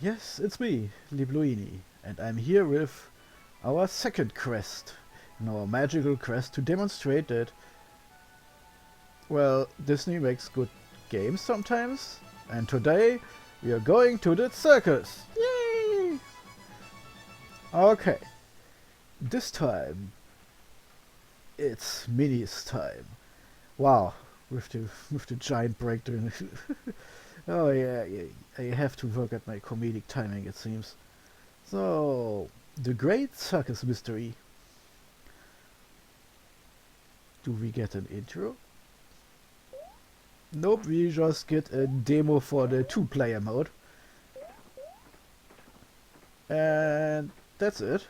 Yes, it's me, Libluini, and I'm here with our second quest, in our magical quest to demonstrate that, well, Disney makes good games sometimes, and today we are going to the circus! Yay! Okay, this time it's Minnie's time. Wow, with the giant breakthrough. Oh yeah, I have to work at my comedic timing, it seems. So, the Great Circus Mystery. Do we get an intro? Nope, we just get a demo for the two-player mode. And that's it.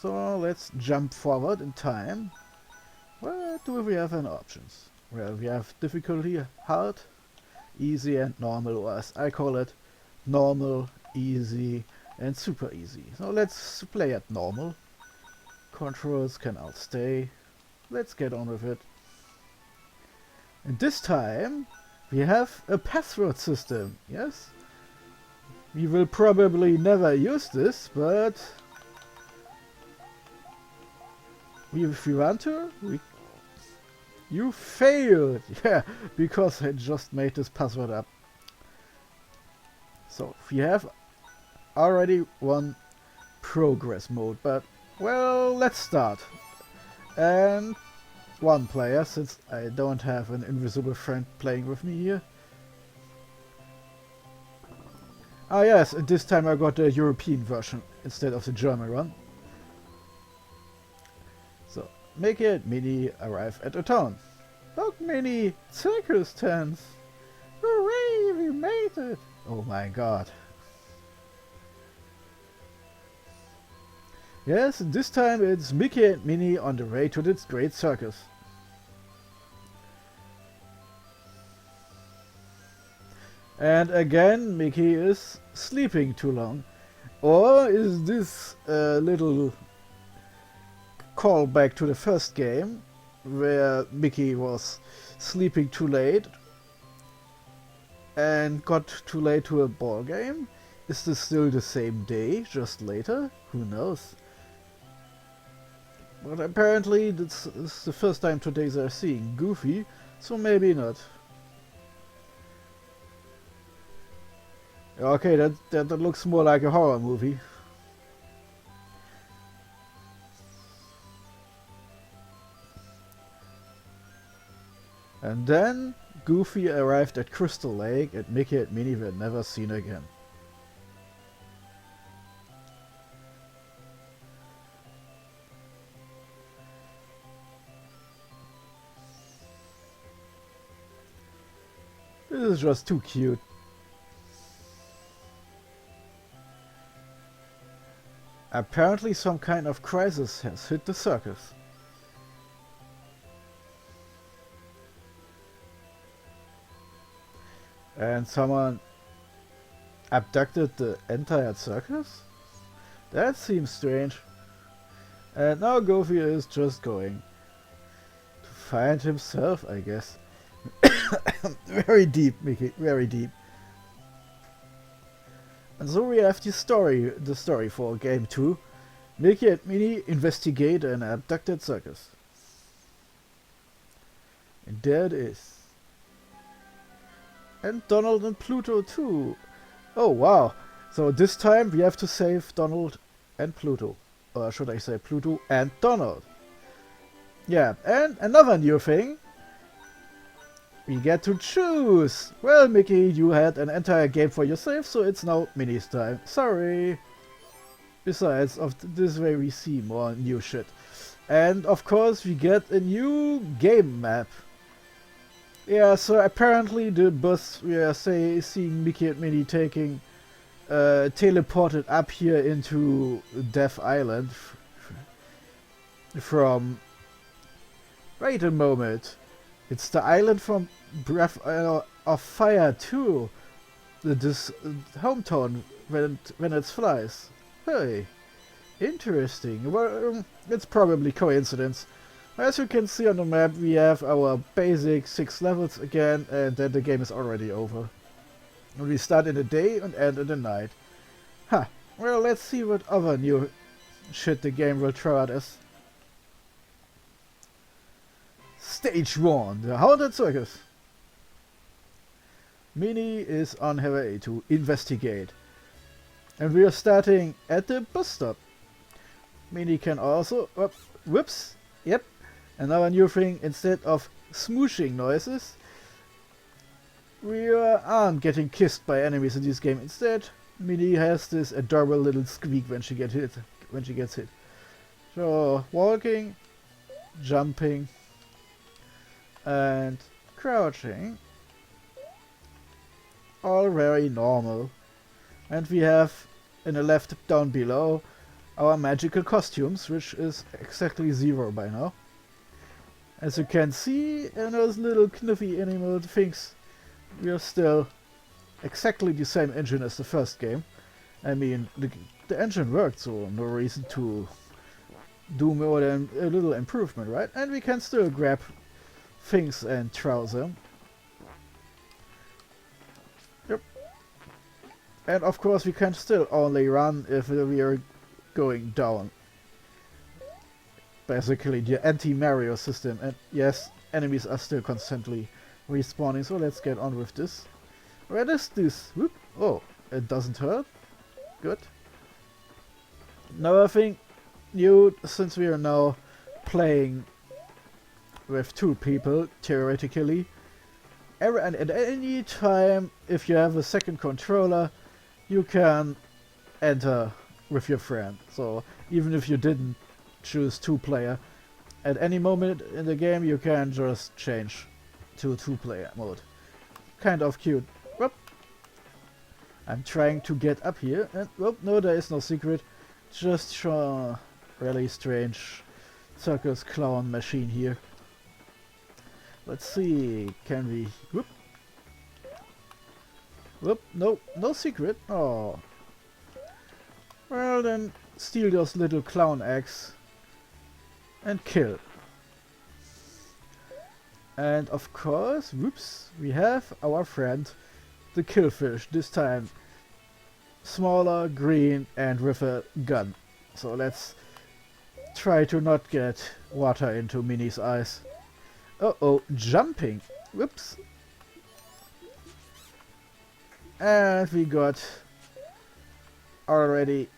So let's jump forward in time. What do we have in options? Well, we have difficulty, hard, easy and normal, or as I call it, normal, easy and super easy. So let's play at normal. Controls can outstay. Let's get on with it. And this time we have a password system, yes? We will probably never use this, but if we want to, You failed! Yeah, because I just made this password up. So, we have already one progress mode, but, well, let's start. And one player, since I don't have an invisible friend playing with me here. Ah yes, and this time I got the European version instead of the German one. So, make it Minnie arrive at the town. Look, Minnie, circus tents! Hooray, we made it! Oh my god. Yes, this time it's Mickey and Minnie on the way to this great circus. And again, Mickey is sleeping too long. Or is this a little callback to the first game, where Mickey was sleeping too late and got too late to a ball game? Is this still the same day, just later? Who knows? But apparently this is the first time today they're seeing Goofy, so maybe not. Okay, that looks more like a horror movie. And then Goofy arrived at Crystal Lake and Mickey and Minnie were never seen again. This is just too cute. Apparently some kind of crisis has hit the circus. And someone abducted the entire circus? That seems strange. And now Goofy is just going to find himself, I guess. Very deep, Mickey, very deep. And so we have the story for game 2. Mickey and Minnie investigate an abducted circus. And there it is. And Donald and Pluto too. Oh wow. So this time we have to save Donald and Pluto. Or should I say Pluto and Donald. Yeah, and another new thing. We get to choose. Well, Mickey, you had an entire game for yourself, so it's now Minnie's time. Sorry. Besides, of this way we see more new shit. And of course we get a new game map. Yeah, so apparently the bus we are seeing Mickey and Minnie taking teleported up here into Death Island from... Wait a moment. It's the island from Breath of Fire 2. This hometown when it flies. Hey, interesting. Well, it's probably coincidence. As you can see on the map, we have our basic 6 levels again, and then the game is already over. And we start in the day and end in the night. Huh, well, let's see what other new shit the game will throw at us. Stage 1, the Haunted Circus. Minnie is on her way to investigate. And we are starting at the bus stop. Minnie can also... whoops! Yep. Another new thing, instead of smooshing noises, we aren't getting kissed by enemies in this game. Instead, Minnie has this adorable little squeak when she gets hit. So, walking, jumping, and crouching, all very normal. And we have, in the left down below, our magical costumes, which is exactly 0 by now. As you can see in those little kniffy animal things, we are still exactly the same engine as the first game. I mean, the engine worked, so no reason to do more than a little improvement, right? And we can still grab things and throw them. Yep. And of course we can still only run if we are going down. Basically the anti-Mario system, and yes, enemies are still constantly respawning, so let's get on with this. Where is this? Whoop. Oh, it doesn't hurt. Good. Another thing new, since we are now playing with 2 people, theoretically, and at any time, if you have a second controller, you can enter with your friend. So even if you didn't choose 2-player, at any moment in the game you can just change to 2-player mode. Kind of cute. Whoop. I'm trying to get up here, and whoop, no, there is no secret. Just a really strange circus clown machine here. Let's see, can we... Whoop. Whoop, no secret. Oh. Well then, steal those little clown eggs and kill. And of course, whoops, we have our friend, the killfish, this time smaller, green, and with a gun. So let's try to not get water into Minnie's eyes. Uh-oh, jumping. Whoops. And we got already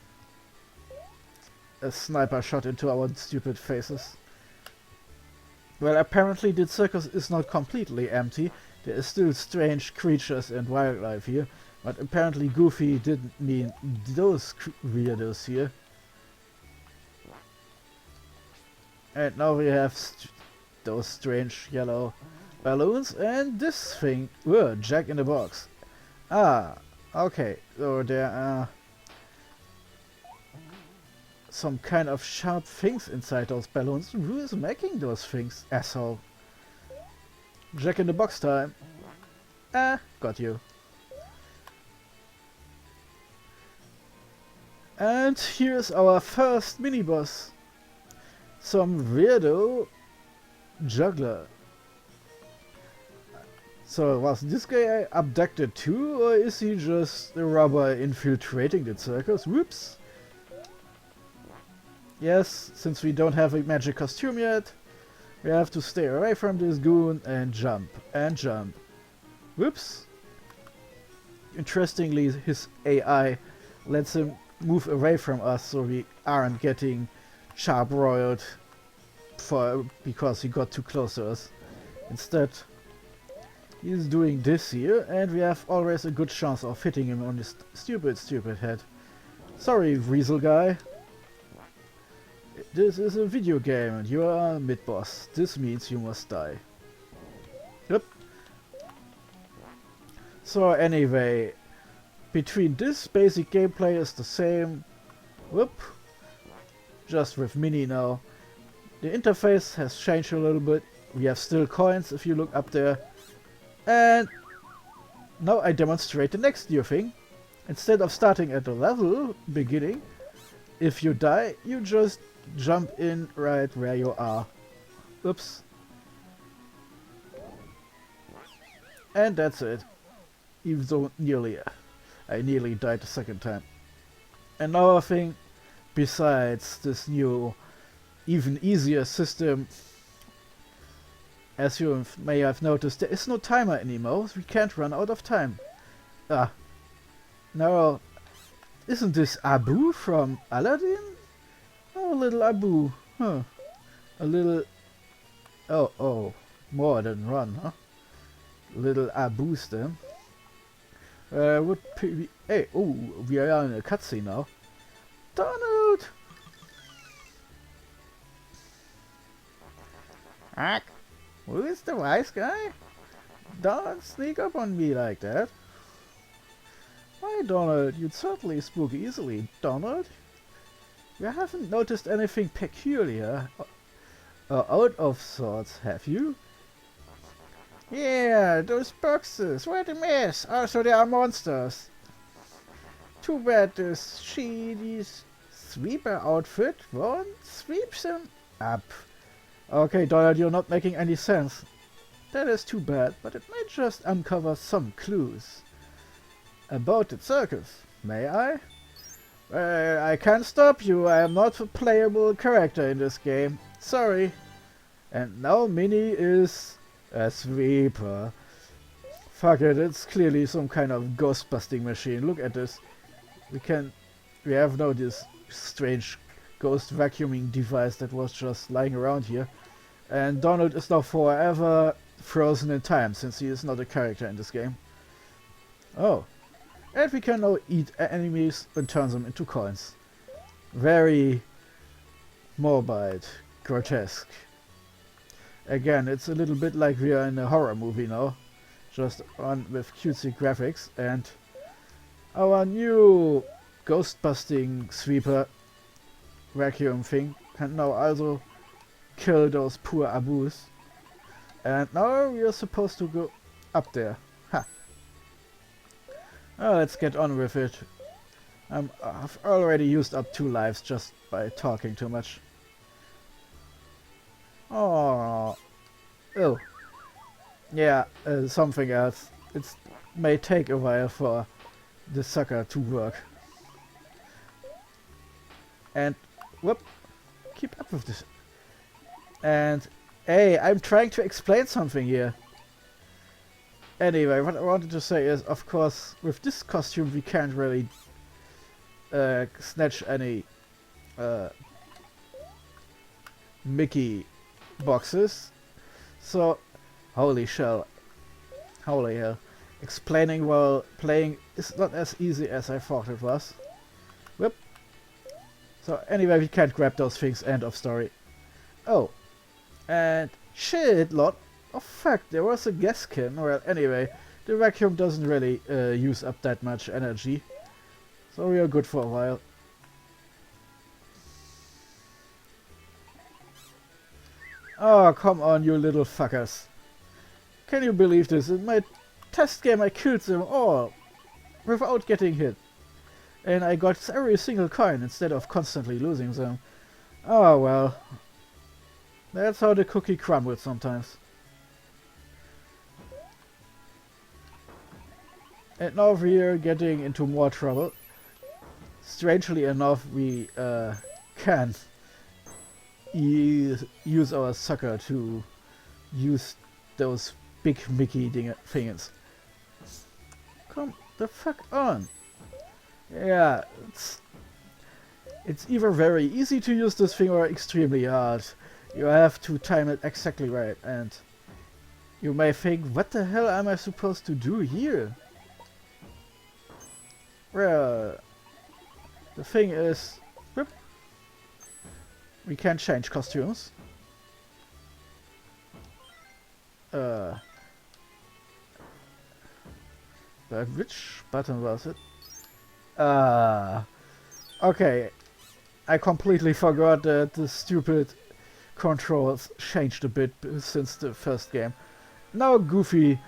a sniper shot into our stupid faces. Well, apparently the circus is not completely empty. There is still strange creatures and wildlife here, but apparently Goofy didn't mean those weirdos here. And now we have those strange yellow balloons and this thing. Whoa, Jack in the Box. Ah, okay, so there are some kind of sharp things inside those balloons. Who is making those things, asshole? Jack in the Box time. Ah, got you. And here's our first mini-boss. Some weirdo juggler. So was this guy abducted too, or is he just a robber infiltrating the circus? Whoops. Yes, since we don't have a magic costume yet, we have to stay away from this goon and jump and jump. Whoops. Interestingly, his AI lets him move away from us, so we aren't getting sharp-roiled because he got too close to us. Instead, he's doing this here, and we have always a good chance of hitting him on his stupid head. Sorry, Weasel guy. This is a video game and you are a mid-boss. This means you must die. Yep. So anyway, between this basic gameplay is the same. Whoop. Just with Minnie now. The interface has changed a little bit. We have still coins if you look up there. And now I demonstrate the next new thing. Instead of starting at the level beginning, if you die, you just jump in right where you are. Oops. And that's it. Even though I nearly died the second time. Another thing, besides this new, even easier system, as you may have noticed, there is no timer anymore. We can't run out of time. Ah. Now, isn't this Abu from Aladdin? Oh, little Abu. Huh. A little... Oh. More than run, huh? Little Abu's then. Would be... Hey, oh, we are in a cutscene now. Donald! Ack! Who is the wise guy? Don't sneak up on me like that. Why, Donald, you'd certainly spook easily, Donald. You haven't noticed anything peculiar or out of sorts, have you? Yeah, those boxes, what a mess. Also, they are monsters. Too bad this shady sweeper outfit won't sweep them up. Okay, Donald, you're not making any sense. That is too bad, but it might just uncover some clues. About the circus, may I? I can't stop you, I am not a playable character in this game. Sorry. And now Minnie is a sweeper. Fuck it, it's clearly some kind of ghost busting machine. Look at this. We have now this strange ghost vacuuming device that was just lying around here. And Donald is now forever frozen in time, since he is not a character in this game. Oh. And we can now eat enemies and turn them into coins. Very morbid, grotesque. Again, it's a little bit like we are in a horror movie now. Just on with cutesy graphics, and our new ghost busting sweeper vacuum thing can now also kill those poor Abus. And now we are supposed to go up there. Ha! Oh, let's get on with it. I've already used up 2 lives just by talking too much. Oh, yeah, something else. It may take a while for the sucker to work. And whoop, keep up with this. And hey, I'm trying to explain something here. Anyway, what I wanted to say is, of course, with this costume we can't really snatch any Mickey boxes. So, holy hell. Explaining while playing is not as easy as I thought it was. Whoop. So anyway, we can't grab those things, end of story. Oh. And shit, lot of fuck, there was a gas can. Well, anyway, the vacuum doesn't really use up that much energy. So we are good for a while. Oh, come on, you little fuckers. Can you believe this? In my test game I killed them all without getting hit. And I got every single coin instead of constantly losing them. Oh well. That's how the cookie crumbles sometimes. And now we're getting into more trouble. Strangely enough, we can't use our sucker to use those big Mickey things. Come the fuck on. Yeah, it's either very easy to use this thing or extremely hard. You have to time it exactly right, and you may think, what the hell am I supposed to do here? Well, the thing is, whoop, we can change costumes. But which button was it? Okay, I completely forgot that the stupid controls changed a bit since the first game. Now Goofy,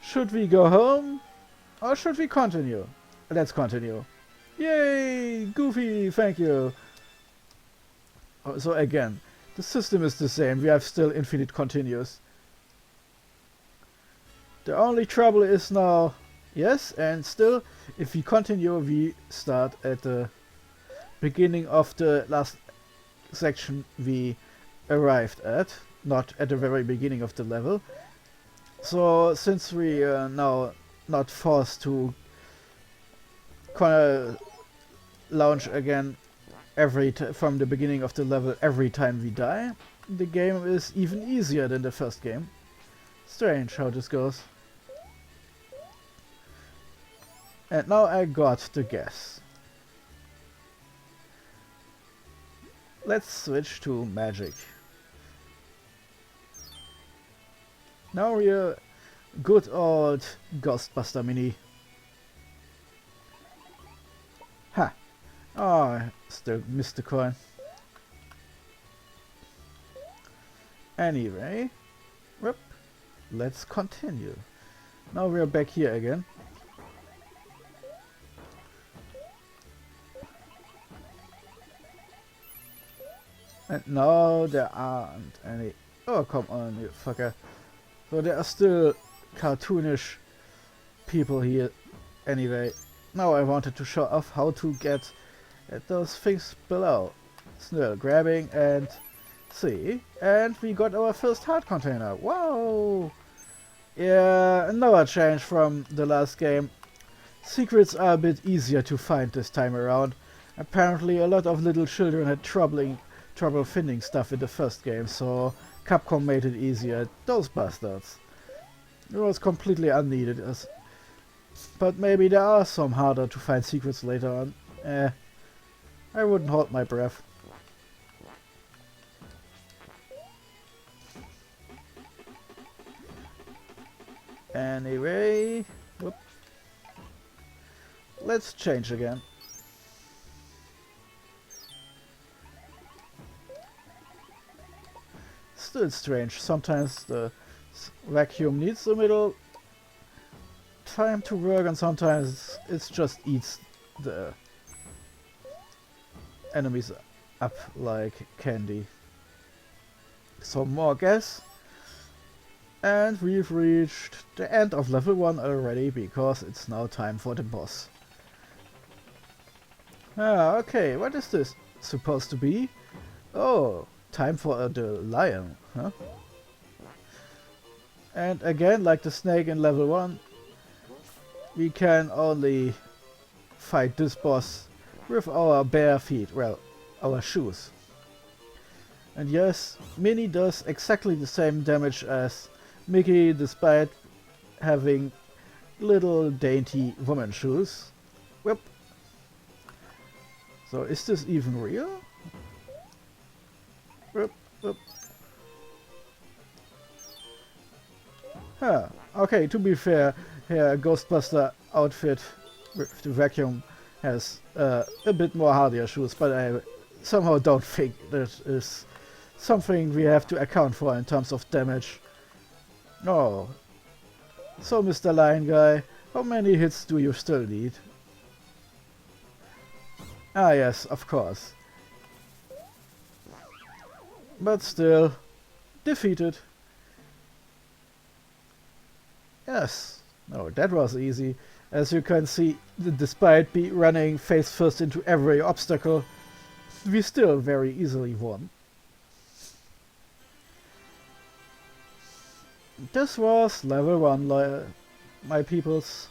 should we go home or should we continue? Let's continue. Yay! Goofy, thank you! So again, The system is the same, we have still infinite continuous. The only trouble is now, yes, and still, if we continue, we start at the beginning of the last section we arrived at, not at the very beginning of the level. So, since we are now not forced to launch again from the beginning of the level every time we die, the game is even easier than the first game. Strange how this goes. And now I got the guess. Let's switch to magic. Now we're good old Ghostbuster Minnie. Ha! Oh, I still missed the coin. Anyway, whoop, let's continue. Now we're back here again. And now there aren't any... Oh, come on, you fucker. So there are still cartoonish people here. Anyway, now I wanted to show off how to get at those things below. Still grabbing and see. And we got our first heart container. Wow! Yeah, another change from the last game. Secrets are a bit easier to find this time around. Apparently a lot of little children had trouble finding stuff in the first game, so Capcom made it easier. Those bastards. It was completely unneeded, but maybe there are some harder to find secrets later on. I wouldn't hold my breath. Anyway, whoop. Let's change again. Still strange. Sometimes the vacuum needs a little time to work, and sometimes it just eats the enemies up like candy. Some more gas. And we've reached the end of level 1 already, because it's now time for the boss. Ah, okay, what is this supposed to be? Oh, time for the lion, huh? And again, like the snake in level 1, we can only fight this boss with our bare feet, well, our shoes. And yes, Minnie does exactly the same damage as Mickey, despite having little dainty woman shoes. Whoop. So is this even real? Whoop, whoop. Huh. Okay, to be fair, here Ghostbuster outfit with the vacuum has a bit more hardier shoes, but I somehow don't think that is something we have to account for in terms of damage. Oh. So, Mr. Lion Guy, how many hits do you still need? Ah yes, of course. But still, defeated. Yes. No, that was easy. As you can see, despite me running face first into every obstacle, we still very easily won. This was level 1, my peoples.